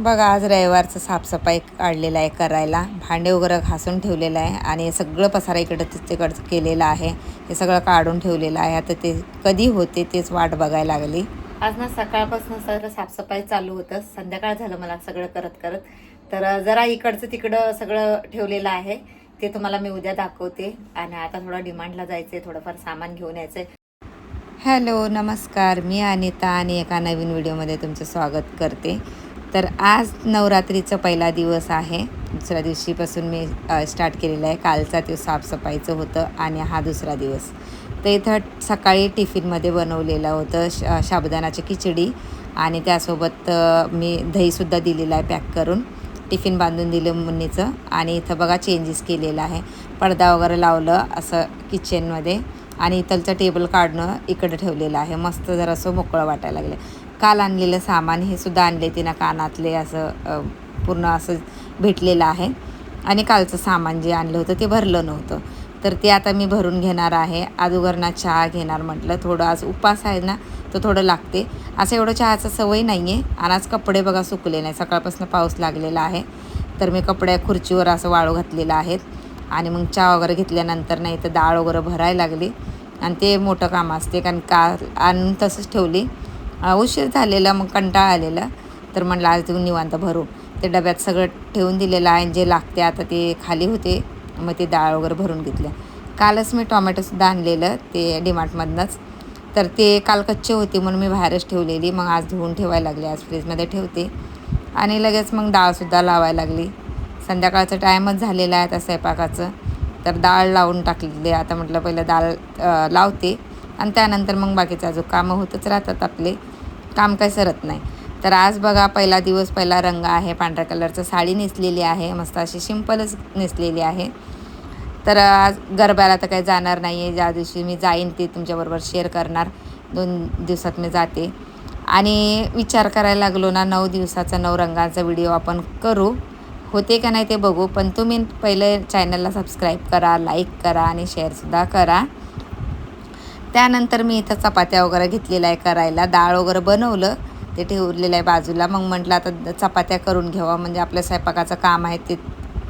बघा आज रविवारचं साफसफाई काढलेलं आहे करायला. भांडे वगैरे घासून ठेवलेलं आहे आणि सगळं पसारा इकडं तिकडं केलेलं आहे. हे सगळं काढून ठेवलेलं आहे. आता ते कधी होते तेच वाट बघायला लागली. आज ना सकाळपासून सगळं साफसफाई चालू होतं. संध्याकाळ झालं मला सगळं करत करत. तर जरा इकडचं तिकडं सगळं ठेवलेलं आहे. ते तुम्हाला मी उद्या दाखवते. आणि आता थोडं डिमांडला जायचं आहे, थोडंफार सामान घेऊन यायचं आहे. हॅलो नमस्कार, मी अनिता आणि एका नवीन व्हिडिओमध्ये तुमचं स्वागत करते. तर आज नवरात्रीचा पहिला दिवस आहे. दुसऱ्या दिवशीपासून मी स्टार्ट केलेलं आहे. कालचा दिवस साफसफाईचं होतं आणि हा दुसरा दिवस. तर इथं सकाळी टिफिनमध्ये बनवलेलं होतं साबुदाणाची खिचडी आणि त्यासोबत मी दहीसुद्धा दिलेलं आहे पॅक करून. टिफिन बांधून दिलं मुन्नीचं. आणि इथं बघा चेंजेस केलेलं आहे. पडदा वगैरे लावलं असं किचनमध्ये आणि इथलचं टेबल काढणं इकडं ठेवलेलं आहे. मस्त जरासं मोकळं वाटायला लागलं. काल आणलेलं सामान हे सुद्धा आणले तिनं कानातले असं पूर्ण असं भेटलेलं आहे. आणि कालचं सामान जे आणलं होतं ते भरलं नव्हतं, तर ते आता मी भरून घेणार आहे. अगोदर चहा घेणार म्हटलं, थोडं आज उपास आहे ना, तर थोडं लागते. असं एवढं चहाचं सवय नाही आहे. आणि आज कपडे बघा सुकले नाही, सकाळपासून पाऊस लागलेला आहे. तर मी कपडे खुर्चीवर असं वाळू घातलेलं आहेत. आणि मग चहा वगैरे घेतल्यानंतर नाही तर डाळ वगैरे भरायला लागली. आणि ते मोठं काम असते, कारण काल आणून तसंच ठेवली. उशीर झालेला, मग कंटाळा आलेला. तर म्हटलं आज देऊन निवांत भरू. ते डब्यात सगळं ठेवून दिलेलं आहे. जे लागते आता ते खाली होते, मग ते डाळ वगैरे भरून घेतलं. कालच मी टोमॅटोसुद्धा आणलेलं ते डीमार्टमधनंच. तर ते काल कच्चे होते म्हणून मी बाहेरच ठेवलेली. मग आज धुवून ठेवायला लागले, आज फ्रीजमध्ये ठेवते. आणि लगेच मग डाळसुद्धा लावायला लागली. संध्याकाळचं टाईमच झालेला आहे आता स्वयंपाकाचं. तर डाळ लावून टाकलेली. आता म्हटलं पहिलं डाळ लावते आणि त्यानंतर मग बाकीचं अजून कामं होतच राहतात आपले. काम काही सरत नाही. तर आज बघा पहिला दिवस, पहिला रंग आहे. पांढऱ्या कलरचं साडी नेसलेली आहे, मस्त अशी सिंपलच नेसलेली आहे. तर आज गरब्याला तर काही जाणार नाही आहे. ज्या दिवशी मी जाईन ते तुमच्याबरोबर शेअर करणार. 2 दिवसात मी जाते. आणि विचार करायला लागलो ना, 9 दिवसाचा 9 रंगाचा व्हिडिओ आपण करू. होते का नाही ते बघू. पण तुम्ही पहिले चॅनलला सबस्क्राईब करा, लाईक करा आणि शेअरसुद्धा करा. त्यानंतर मी इथं चपात्या वगैरे घेतलेल्या आहे करायला. डाळ वगैरे बनवलं, ते ठेवलेलं आहे बाजूला. मग म्हटलं आता चपात्या करून घ्यावा, म्हणजे आपल्या स्वयंपाकाचं काम आहे ते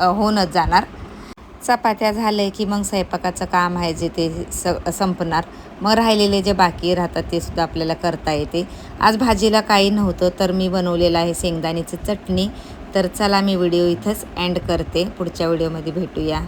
होऊनच जाणार. चपात्या झाले की मग स्वयंपाकाचं काम आहे जे ते संपणार. मग राहिलेले जे बाकी राहतात ते सुद्धा आपल्याला करता येते. आज भाजीला काही नव्हतं, तर मी बनवलेलं आहे शेंगदाण्याची चटणी. तर चला मी व्हिडिओ इथंच एंड करते. पुढच्या व्हिडिओमध्ये भेटूया.